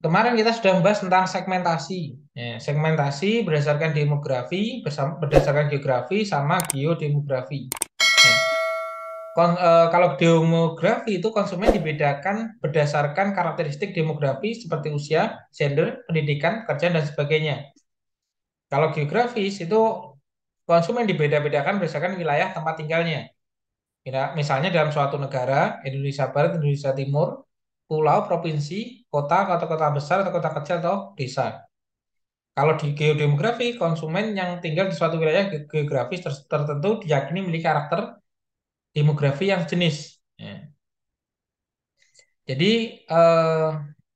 Kemarin kita sudah membahas tentang segmentasi. Ya, segmentasi berdasarkan demografi, berdasarkan geografi, sama geodemografi. Ya, kalau demografi itu konsumen dibedakan berdasarkan karakteristik demografi seperti usia, gender, pendidikan, pekerjaan, dan sebagainya. Kalau geografis itu konsumen dibeda-bedakan berdasarkan wilayah tempat tinggalnya. Misalnya dalam suatu negara, Indonesia Barat, Indonesia Timur, pulau, provinsi, kota, kota-kota besar, atau kota kecil, atau desa. Kalau di geodemografi, konsumen yang tinggal di suatu wilayah geografis tertentu diyakini memiliki karakter demografi yang jenis. Ya. Jadi eh,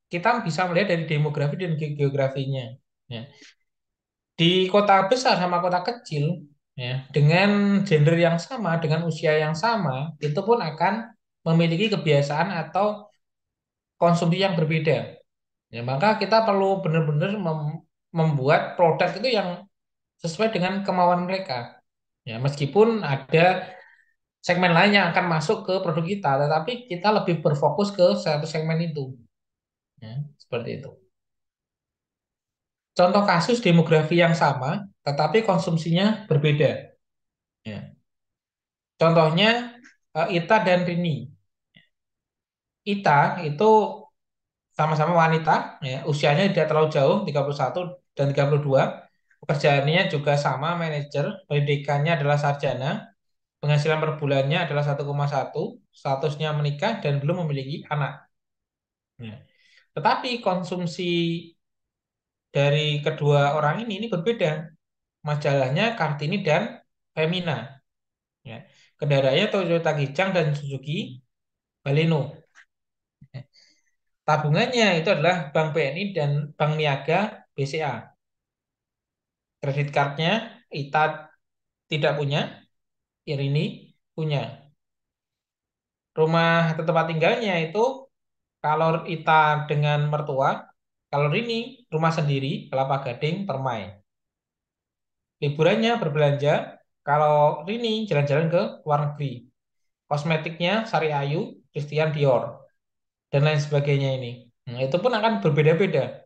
kita bisa melihat dari demografi dan geografinya. Ya. Di kota besar sama kota kecil, ya, dengan gender yang sama, dengan usia yang sama, itu pun akan memiliki kebiasaan atau konsumsi yang berbeda. Ya, maka kita perlu benar-benar membuat produk itu yang sesuai dengan kemauan mereka. Ya, meskipun ada segmen lain yang akan masuk ke produk kita, tetapi kita lebih berfokus ke satu segmen itu. Ya, seperti itu. Contoh kasus demografi yang sama, tetapi konsumsinya berbeda. Ya. Contohnya Ita dan Rini. Ita itu sama-sama wanita, ya, usianya tidak terlalu jauh, 31 dan 32. Pekerjaannya juga sama, manajer, pendidikannya adalah sarjana, penghasilan per bulannya adalah 1,1, statusnya menikah dan belum memiliki anak. Ya. Tetapi konsumsi dari kedua orang ini berbeda. Majalahnya Kartini dan Femina. Ya. Kendaraannya Toyota Kijang dan Suzuki Baleno. Tabungannya itu adalah Bank BNI dan Bank Niaga BCA. Kredit cardnya Ita tidak punya, Irini punya. Rumah atau tempat tinggalnya itu kalau Ita dengan mertua, kalau Rini rumah sendiri, Kelapa Gading, Permai. Liburannya berbelanja, kalau Rini jalan-jalan ke luar negeri. Kosmetiknya Sari Ayu, Christian Dior, dan lain sebagainya ini. Nah, itu pun akan berbeda-beda.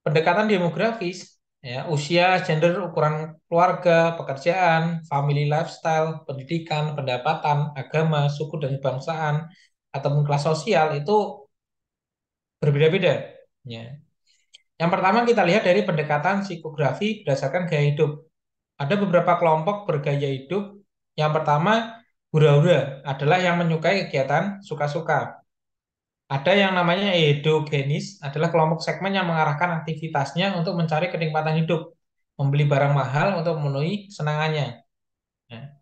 Pendekatan demografis, ya, usia, gender, ukuran keluarga, pekerjaan, family lifestyle, pendidikan, pendapatan, agama, suku dan kebangsaan, ataupun kelas sosial itu berbeda-beda. Ya. Yang pertama kita lihat dari pendekatan psikografi berdasarkan gaya hidup. Ada beberapa kelompok bergaya hidup. Yang pertama, hura-hura adalah yang menyukai kegiatan suka-suka. Ada yang namanya edogenis, adalah kelompok segmen yang mengarahkan aktivitasnya untuk mencari kenikmatan hidup, membeli barang mahal untuk memenuhi kesenangannya. Ya.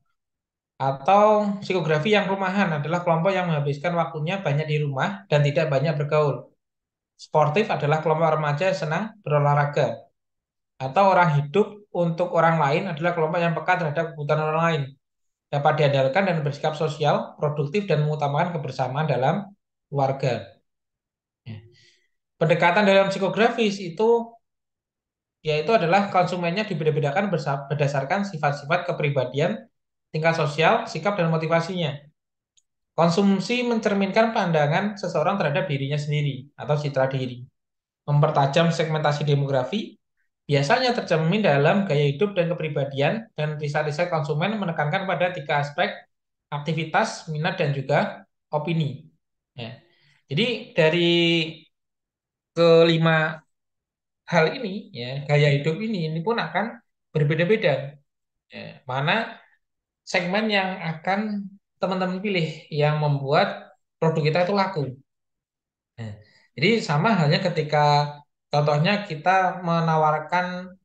Atau psikografi yang rumahan adalah kelompok yang menghabiskan waktunya banyak di rumah dan tidak banyak bergaul. Sportif adalah kelompok remaja yang senang berolahraga. Atau orang hidup untuk orang lain adalah kelompok yang peka terhadap kebutuhan orang lain, dapat diandalkan dan bersikap sosial, produktif, dan mengutamakan kebersamaan dalam keluarga. Ya. Pendekatan dalam psikografis itu yaitu adalah konsumennya dibeda-bedakan berdasarkan sifat-sifat kepribadian, tingkat sosial, sikap, dan motivasinya. Konsumsi mencerminkan pandangan seseorang terhadap dirinya sendiri atau citra diri. Mempertajam segmentasi demografi biasanya tercermin dalam gaya hidup dan kepribadian, dan riset-riset konsumen menekankan pada tiga aspek: aktivitas, minat, dan juga opini. Ya. Jadi dari kelima hal ini, ya, gaya hidup ini pun akan berbeda-beda. Ya, mana segmen yang akan teman-teman pilih yang membuat produk kita itu laku. Nah, jadi sama halnya ketika contohnya kita menawarkan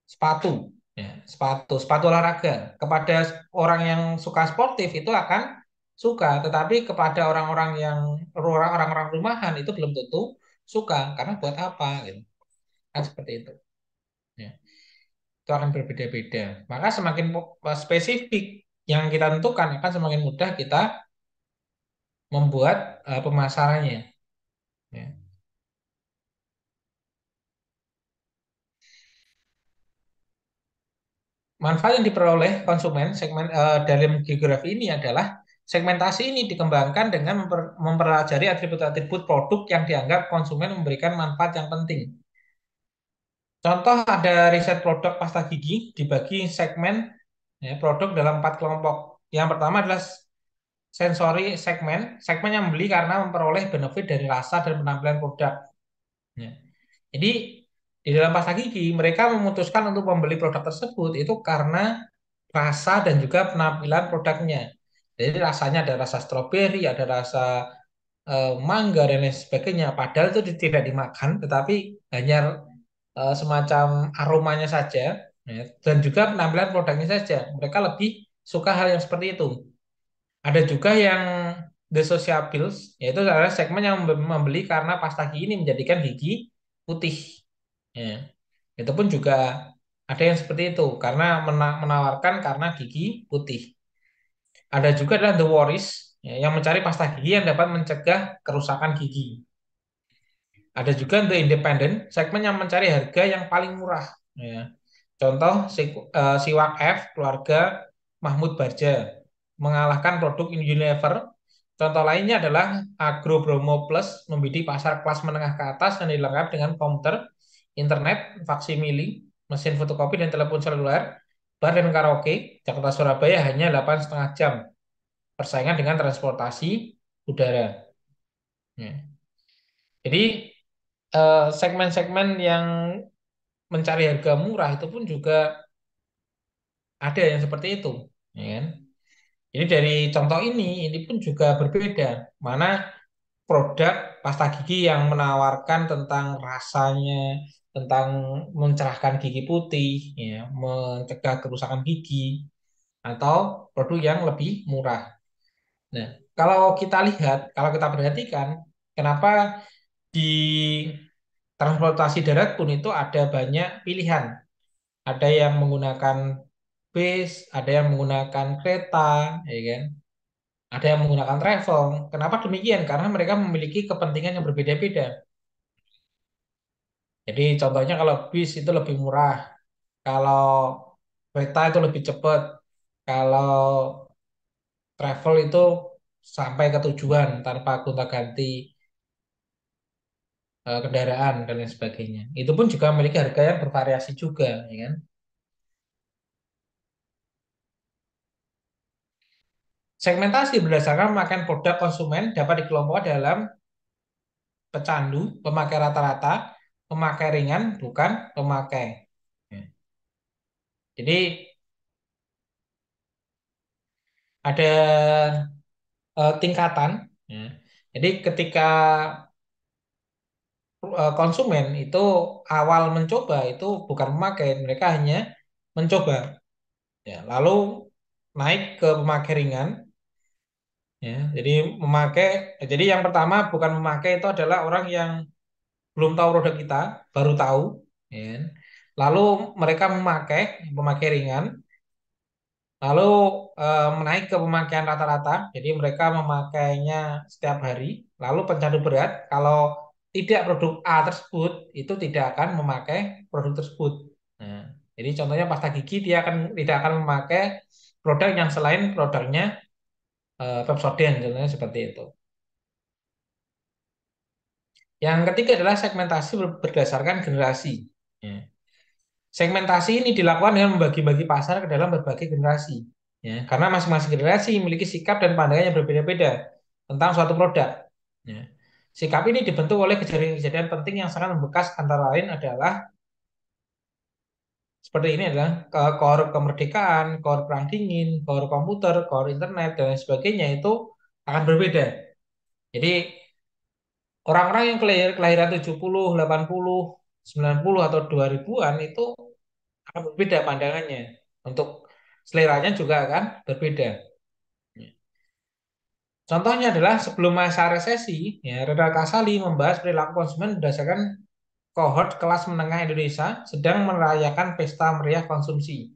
sepatu, ya, sepatu olahraga kepada orang yang suka sportif itu akan suka, tetapi kepada orang-orang rumahan itu belum tentu suka karena buat apa gitu. Kan seperti itu. Ya. Itu akan berbeda-beda. Maka semakin spesifik yang kita tentukan akan semakin mudah kita membuat pemasarannya. Ya. manfaat yang diperoleh konsumen dalam geografi ini adalah segmentasi ini dikembangkan dengan mempelajari atribut-atribut produk yang dianggap konsumen memberikan manfaat yang penting. Contoh ada riset produk pasta gigi dibagi segmen ya, produk dalam 4 kelompok. Yang pertama adalah sensory segmen yang membeli karena memperoleh benefit dari rasa dan penampilan produk. Ya. Jadi di dalam pasta gigi mereka memutuskan untuk membeli produk tersebut itu karena rasa dan juga penampilan produknya. Jadi rasanya ada rasa stroberi, ada rasa mangga dan lain sebagainya. Padahal itu tidak dimakan, tetapi hanya semacam aromanya saja, ya, dan juga penampilan produknya saja. Mereka lebih suka hal yang seperti itu. Ada juga yang the sociables, yaitu adalah segmen yang membeli karena pasta gigi ini menjadikan gigi putih. Ya. Itu pun juga ada yang seperti itu karena menawarkan karena gigi putih. Ada juga adalah the worries ya, yang mencari pasta gigi yang dapat mencegah kerusakan gigi. Ada juga the independent segmen yang mencari harga yang paling murah. Ya. Contoh Siwak F keluarga Mahmud Barja mengalahkan produk Unilever. Contoh lainnya adalah Agro Bromo Plus membidik pasar kelas menengah ke atas dan dilengkapi dengan komputer, internet, faksimili, mesin fotokopi dan telepon seluler, bar dan karaoke. Jakarta Surabaya hanya 8,5 jam persaingan dengan transportasi udara. Ya. Jadi segmen-segmen yang mencari harga murah itu pun juga ada yang seperti itu, ya kan? Jadi dari contoh ini pun juga berbeda. Mana produk pasta gigi yang menawarkan tentang rasanya, tentang mencerahkan gigi putih, ya, mencegah kerusakan gigi, atau produk yang lebih murah. Nah, kalau kita perhatikan, kenapa di transportasi darat pun itu ada banyak pilihan. Ada yang menggunakan bis, ada yang menggunakan kereta, ya kan? Ada yang menggunakan travel. Kenapa demikian? Karena mereka memiliki kepentingan yang berbeda-beda. Jadi contohnya kalau bis itu lebih murah, kalau kereta itu lebih cepat, kalau travel itu sampai ke tujuan tanpa gonta-ganti kendaraan dan lain sebagainya. Itu pun juga memiliki harga yang bervariasi juga, ya kan? Segmentasi berdasarkan pemakaian produk konsumen dapat dikelompokkan dalam pecandu, pemakai rata-rata, pemakai ringan, bukan pemakai. Ya. Jadi ada tingkatan. Ya. Jadi ketika konsumen itu awal mencoba itu bukan memakai, mereka hanya mencoba. Ya. Lalu naik ke pemakai ringan. Ya. Jadi memakai. Jadi yang pertama bukan memakai itu adalah orang yang belum tahu produk kita, baru tahu. Ya. Lalu mereka pemakai ringan. Lalu menaik ke pemakaian rata-rata, jadi mereka memakainya setiap hari. Lalu pecandu berat, kalau tidak produk A tersebut, itu tidak akan memakai produk tersebut. Nah, jadi contohnya pasta gigi, dia tidak akan memakai produk yang selain produknya Pepsodent, contohnya seperti itu. Yang ketiga adalah segmentasi berdasarkan generasi. Ya. Segmentasi ini dilakukan dengan membagi-bagi pasar ke dalam berbagai generasi. Ya, karena masing-masing generasi memiliki sikap dan pandangan yang berbeda-beda tentang suatu produk. Ya. Sikap ini dibentuk oleh kejadian-kejadian penting yang sangat membekas antara lain adalah seperti ini adalah core kemerdekaan, core perang dingin, core komputer, core internet dan lain sebagainya itu akan berbeda. Jadi orang-orang yang kelahiran 70, 80, 90 atau 2000-an itu akan berbeda pandangannya. Untuk seleranya juga akan berbeda. Contohnya adalah sebelum masa resesi, ya, Reda Kasali membahas perilaku konsumen berdasarkan kohort kelas menengah Indonesia sedang merayakan pesta meriah konsumsi.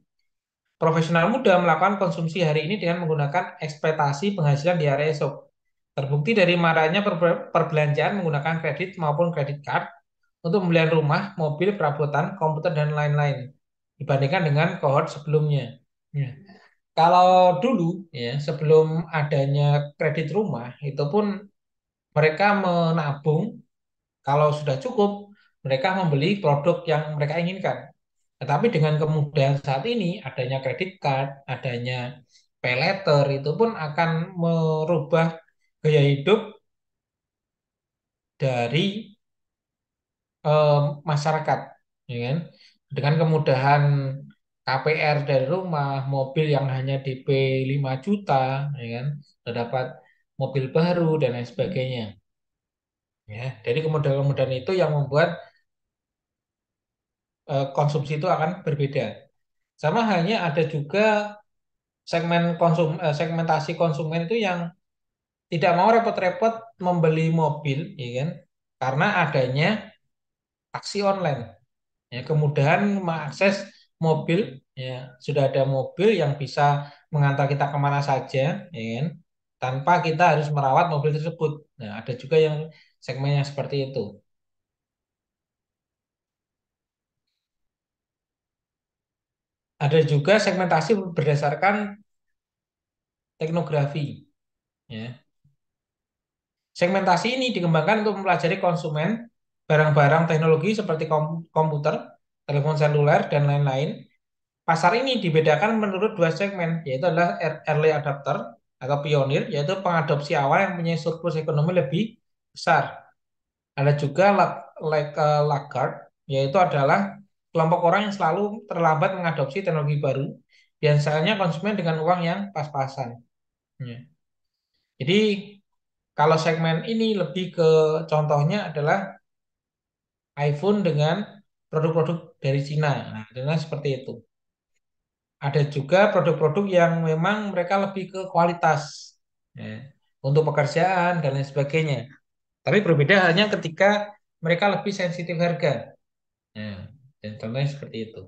Profesional muda melakukan konsumsi hari ini dengan menggunakan ekspektasi penghasilan di area esok. Terbukti dari maraknya perbelanjaan menggunakan kredit maupun kredit card untuk pembelian rumah, mobil, perabotan, komputer, dan lain-lain. dibandingkan dengan kohort sebelumnya. Ya. Kalau dulu ya sebelum adanya kredit rumah itu pun mereka menabung kalau sudah cukup mereka membeli produk yang mereka inginkan. Tetapi dengan kemudahan saat ini adanya kredit card, adanya pay later itu pun akan merubah gaya hidup dari eh, masyarakat, ya kan? Dengan kemudahan KPR dari rumah, mobil yang hanya DP 5 juta, ya kan? Sudah dapat mobil baru dan lain sebagainya. Ya, jadi kemudahan-kemudahan itu yang membuat konsumsi itu akan berbeda. Sama halnya ada juga segmentasi konsumen itu yang tidak mau repot-repot membeli mobil, ya kan? Karena adanya taksi online. Ya, kemudahan mengakses mobil, ya sudah ada mobil yang bisa mengantar kita kemana saja, ya kan? Tanpa kita harus merawat mobil tersebut. Nah, ada juga yang segmen yang seperti itu. Ada juga segmentasi berdasarkan teknografi. Ya. Segmentasi ini dikembangkan untuk mempelajari konsumen barang-barang teknologi seperti komputer, telepon seluler, dan lain-lain. Pasar ini dibedakan menurut dua segmen, yaitu adalah early adopter atau pionir, yaitu pengadopsi awal yang punya surplus ekonomi lebih besar. Ada juga laggard, yaitu adalah kelompok orang yang selalu terlambat mengadopsi teknologi baru, biasanya konsumen dengan uang yang pas-pasan. Ya. Jadi kalau segmen ini lebih ke contohnya adalah iPhone dengan produk-produk dari Cina. Nah, dengan seperti itu. Ada juga produk-produk yang memang mereka lebih ke kualitas ya, untuk pekerjaan dan lain sebagainya. Tapi berbeda halnya ketika mereka lebih sensitif harga. Ya, dan contohnya seperti itu.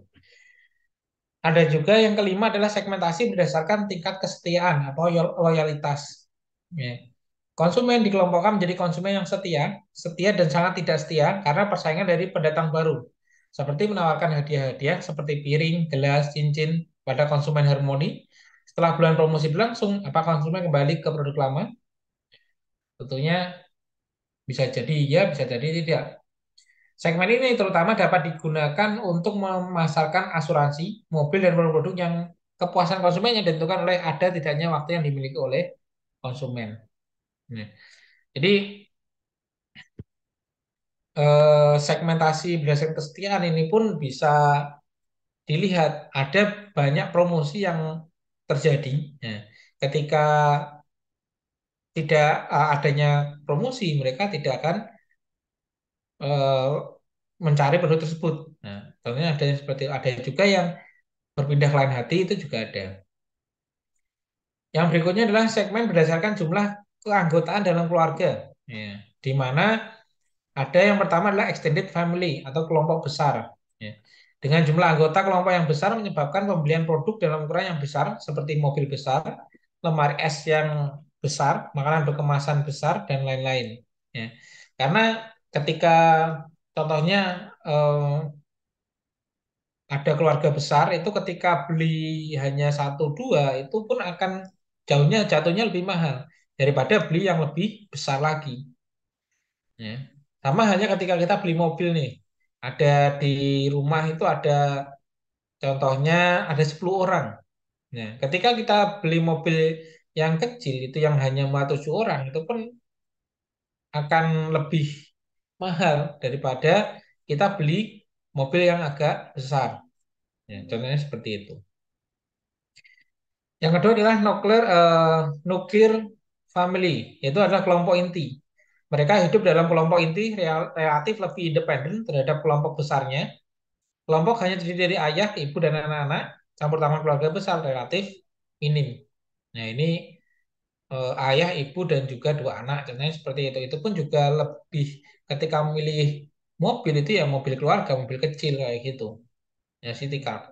Ada juga yang kelima adalah segmentasi berdasarkan tingkat kesetiaan atau loyalitas. Ya. Konsumen dikelompokkan menjadi konsumen yang setia, setia dan sangat tidak setia karena persaingan dari pendatang baru. Seperti menawarkan hadiah-hadiah seperti piring, gelas, cincin pada konsumen harmoni. Setelah bulan promosi berlangsung, apa konsumen kembali ke produk lama? Tentunya bisa jadi iya, bisa jadi tidak. Segmen ini terutama dapat digunakan untuk memasarkan asuransi, mobil, dan produk-produk yang kepuasan konsumen yang ditentukan oleh ada tidaknya waktu yang dimiliki oleh konsumen. Nah, jadi segmentasi berdasarkan kesetiaan ini pun bisa dilihat ada banyak promosi yang terjadi. Nah, ketika tidak adanya promosi, mereka tidak akan eh, mencari produk tersebut. Nah, contohnya ada yang seperti ada juga yang berpindah ke lain hati itu juga ada. Yang berikutnya adalah segmen berdasarkan jumlah keanggotaan dalam keluarga. Ya, di mana ada yang pertama adalah extended family atau kelompok besar. Ya. Dengan jumlah anggota kelompok yang besar menyebabkan pembelian produk dalam ukuran yang besar seperti mobil besar, lemari es yang besar, makanan berkemasan besar, dan lain-lain. Ya. Karena ketika contohnya ada keluarga besar itu ketika beli hanya satu dua itu pun akan jatuhnya lebih mahal daripada beli yang lebih besar lagi. Ya. Sama halnya ketika kita beli mobil nih, ada di rumah itu ada contohnya ada 10 orang. Nah, ketika kita beli mobil yang kecil itu yang hanya muat 7 orang itu pun akan lebih mahal daripada kita beli mobil yang agak besar. Ya, contohnya seperti itu. Yang kedua adalah nuklir family, yaitu adalah kelompok inti. Mereka hidup dalam kelompok inti relatif lebih independen terhadap kelompok besarnya. Kelompok hanya terdiri dari ayah, ibu, dan anak-anak. Campur tangan keluarga besar relatif minim. Nah, ini ayah, ibu, dan juga dua anak. Contohnya seperti itu. Itu pun juga lebih ketika memilih mobil itu ya mobil keluarga, mobil kecil kayak gitu. Ya, city car.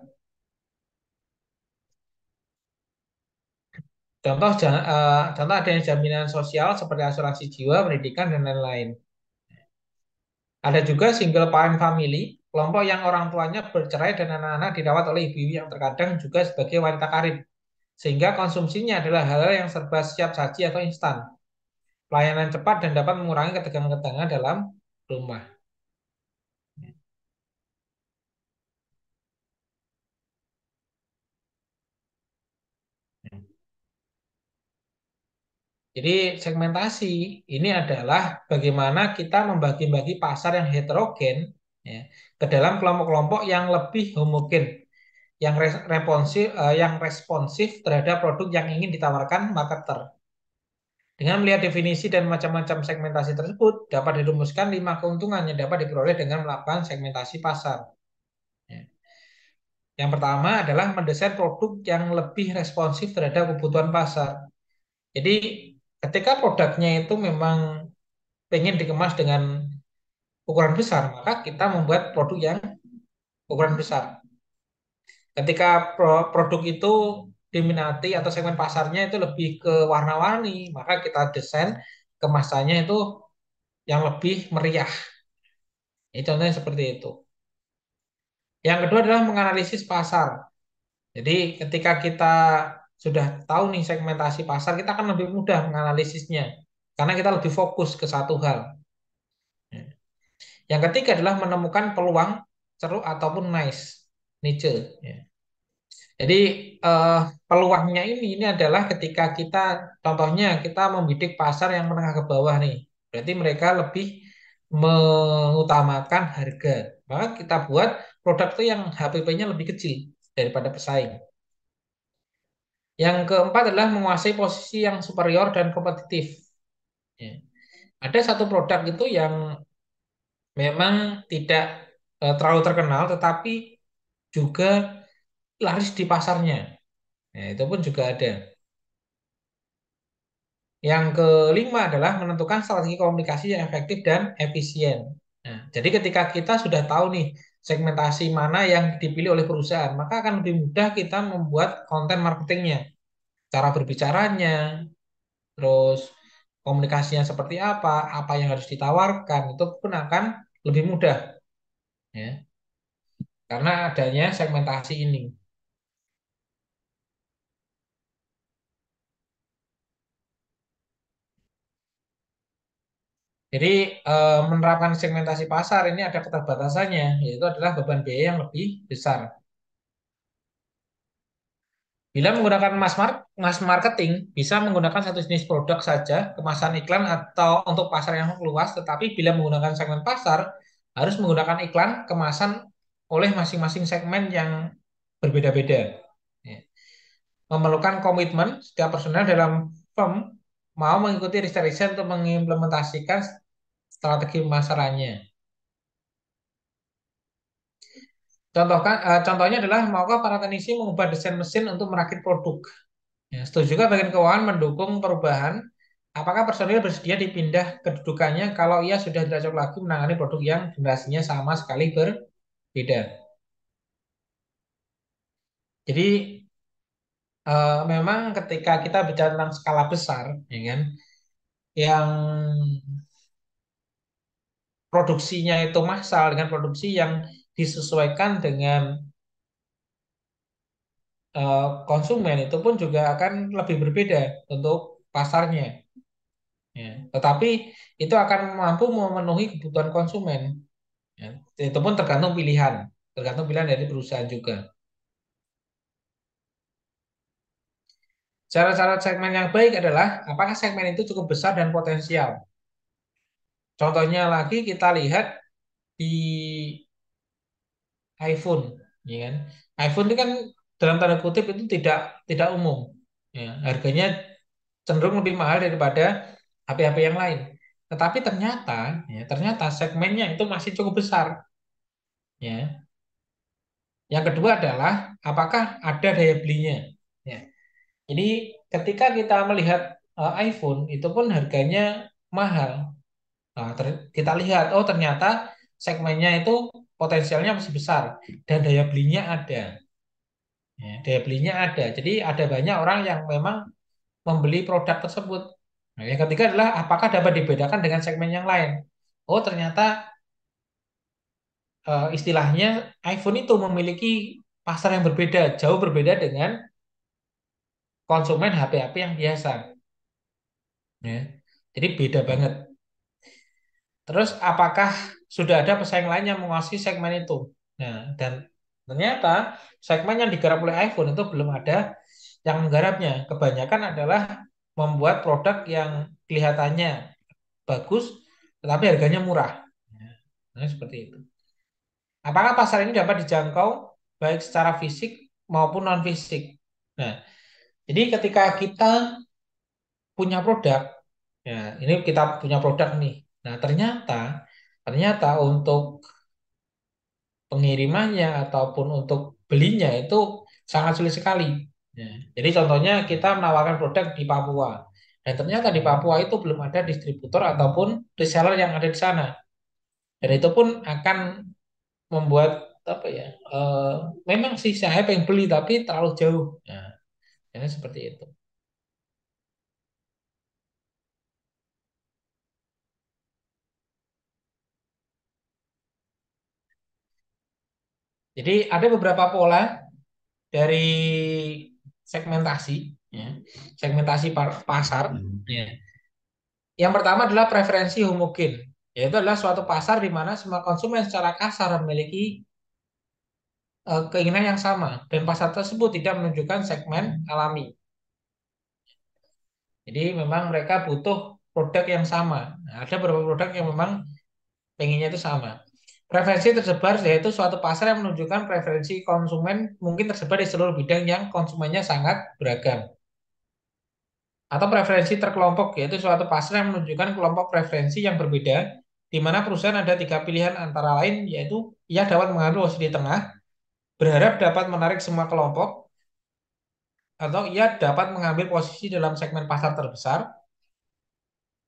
Contoh adanya jaminan sosial seperti asuransi jiwa, pendidikan, dan lain-lain. Ada juga single parent family. kelompok yang orang tuanya bercerai dan anak-anak dirawat oleh ibu yang terkadang juga sebagai wanita karir. Sehingga konsumsinya adalah hal-hal yang serba siap saji atau instan. Pelayanan cepat dan dapat mengurangi ketegangan-ketegangan dalam rumah. Jadi segmentasi ini adalah bagaimana kita membagi-bagi pasar yang heterogen ya, ke dalam kelompok-kelompok yang lebih homogen, yang responsif terhadap produk yang ingin ditawarkan marketer. Dengan melihat definisi dan macam-macam segmentasi tersebut, dapat dirumuskan 5 keuntungan yang dapat diperoleh dengan melakukan segmentasi pasar. Ya. Yang pertama adalah mendesain produk yang lebih responsif terhadap kebutuhan pasar. Jadi ketika produknya itu memang pengen dikemas dengan ukuran besar, maka kita membuat produk yang ukuran besar. Ketika produk itu diminati atau segmen pasarnya itu lebih ke warna-warni, maka kita desain kemasannya itu yang lebih meriah. Ini contohnya seperti itu. Yang kedua adalah menganalisis pasar. Jadi ketika kita sudah tahu nih segmentasi pasar, kita akan lebih mudah menganalisisnya. Karena kita lebih fokus ke satu hal. Yang ketiga adalah menemukan peluang ceruk ataupun niche. Ya. Jadi eh, peluangnya ini adalah ketika kita, contohnya kita membidik pasar yang menengah ke bawah nih. Berarti mereka lebih mengutamakan harga. Maka kita buat produk itu yang HPP-nya lebih kecil daripada pesaing. Yang keempat adalah menguasai posisi yang superior dan kompetitif. Ya. Ada satu produk itu yang memang tidak terlalu terkenal, tetapi juga laris di pasarnya. Nah, itu pun juga ada. Yang kelima adalah menentukan strategi komunikasi yang efektif dan efisien. Nah, jadi ketika kita sudah tahu nih segmentasi mana yang dipilih oleh perusahaan, maka akan lebih mudah kita membuat konten marketingnya, cara berbicaranya, terus komunikasinya seperti apa yang harus ditawarkan, itu pun akan lebih mudah, ya, karena adanya segmentasi ini. Jadi menerapkan segmentasi pasar ini ada keterbatasannya, yaitu adalah beban biaya yang lebih besar. Bila menggunakan mass marketing, bisa menggunakan satu jenis produk saja, kemasan iklan atau untuk pasar yang luas, tetapi bila menggunakan segmen pasar, harus menggunakan iklan kemasan oleh masing-masing segmen yang berbeda-beda. Ya. Memerlukan komitmen setiap personel dalam firm mau mengikuti riset-riset untuk mengimplementasikan strategi pemasarannya. Contohnya adalah maukah para teknisi mengubah desain mesin untuk merakit produk? Ya, setuju juga bagian keuangan mendukung perubahan. Apakah personil bersedia dipindah kedudukannya kalau ia sudah tidak cocok lagi menangani produk yang generasinya sama sekali berbeda? Jadi memang ketika kita bicara tentang skala besar, ya kan, yang produksinya itu massal dengan produksi yang disesuaikan dengan konsumen itu pun juga akan lebih berbeda untuk pasarnya. Ya. Tetapi itu akan mampu memenuhi kebutuhan konsumen. Ya. Itu pun tergantung pilihan dari perusahaan juga. Cara-cara segmen yang baik adalah apakah segmen itu cukup besar dan potensial. Contohnya lagi kita lihat di iPhone, ya kan? iPhone itu kan dalam tanda kutip itu tidak tidak umum. Ya, harganya cenderung lebih mahal daripada HP-HP yang lain. Tetapi ternyata segmennya itu masih cukup besar. Ya. Yang kedua adalah apakah ada daya belinya. Ya. Jadi ketika kita melihat iPhone itu pun harganya mahal. Nah, kita lihat oh ternyata segmennya itu potensialnya masih besar dan daya belinya ada. Ya, daya belinya ada. Jadi ada banyak orang yang memang membeli produk tersebut. Nah, yang ketiga adalah apakah dapat dibedakan dengan segmen yang lain. Oh ternyata istilahnya iPhone itu memiliki pasar yang berbeda, jauh berbeda dengan konsumen HP-HP yang biasa. Ya. Jadi beda banget. Terus apakah sudah ada pesaing lain yang menguasai segmen itu? Nah, dan ternyata segmen yang digarap oleh iPhone itu belum ada yang menggarapnya. Kebanyakan adalah membuat produk yang kelihatannya bagus, tetapi harganya murah. Nah, seperti itu. Apakah pasar ini dapat dijangkau baik secara fisik maupun non fisik? Nah, jadi ketika kita punya produk, ya ini kita punya produk nih. Nah, ternyata ternyata untuk pengirimannya ataupun untuk belinya itu sangat sulit sekali. Ya, jadi contohnya kita menawarkan produk di Papua. Dan ternyata di Papua itu belum ada distributor ataupun reseller yang ada di sana. Dan itu pun akan membuat apa ya? eh, Memang sih saya pengen beli tapi terlalu jauh. Nah, ini seperti itu. Jadi ada beberapa pola dari segmentasi, ya, segmentasi pasar. Ya. Yang pertama adalah preferensi homogen, yaitu adalah suatu pasar di mana semua konsumen secara kasar memiliki keinginan yang sama dan pasar tersebut tidak menunjukkan segmen alami. Jadi memang mereka butuh produk yang sama. Nah, ada beberapa produk yang memang pengennya itu sama. Preferensi tersebar yaitu suatu pasar yang menunjukkan preferensi konsumen mungkin tersebar di seluruh bidang yang konsumennya sangat beragam. Atau preferensi terkelompok yaitu suatu pasar yang menunjukkan kelompok preferensi yang berbeda di mana perusahaan ada tiga pilihan antara lain yaitu ia dapat mengambil posisi di tengah, berharap dapat menarik semua kelompok, atau ia dapat mengambil posisi dalam segmen pasar terbesar,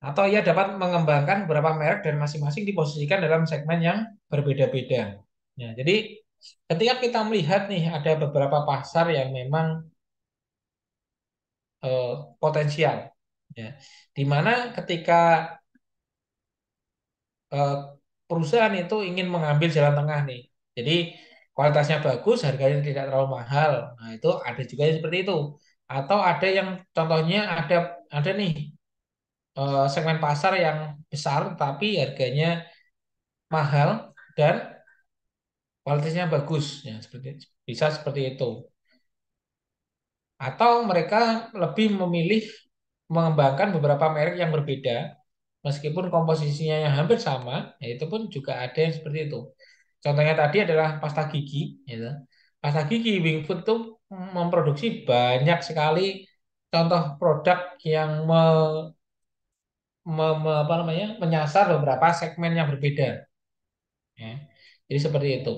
atau ia dapat mengembangkan beberapa merek dan masing-masing diposisikan dalam segmen yang berbeda-beda. Ya, jadi ketika kita melihat nih ada beberapa pasar yang memang eh, potensial, ya, di mana ketika eh, perusahaan itu ingin mengambil jalan tengah nih. Jadi kualitasnya bagus, harganya tidak terlalu mahal. Nah, itu ada juga yang seperti itu. Atau ada yang contohnya ada nih segmen pasar yang besar tapi harganya mahal dan kualitasnya bagus. Ya, bisa seperti itu. Atau mereka lebih memilih mengembangkan beberapa merek yang berbeda meskipun komposisinya yang hampir sama, ya itu pun juga ada yang seperti itu. Contohnya tadi adalah pasta gigi, gitu. Pasta gigi Wingfood tuh memproduksi banyak sekali contoh produk yang apa namanya menyasar beberapa segmen yang berbeda. Ya. Jadi seperti itu.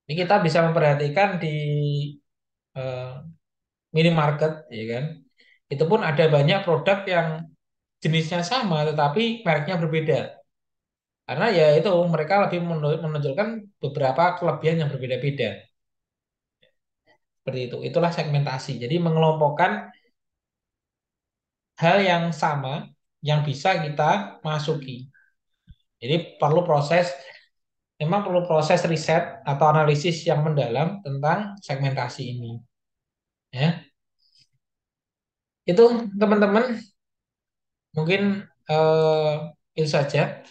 Ini kita bisa memperhatikan di eh, minimarket, ya kan. Itu pun ada banyak produk yang jenisnya sama tetapi mereknya berbeda. Karena ya itu mereka lebih menonjolkan beberapa kelebihan yang berbeda-beda. Seperti itu. Itulah segmentasi. Jadi mengelompokkan hal yang sama yang bisa kita masuki. Jadi memang perlu proses riset atau analisis yang mendalam tentang segmentasi ini. Ya, itu teman-teman mungkin itu saja.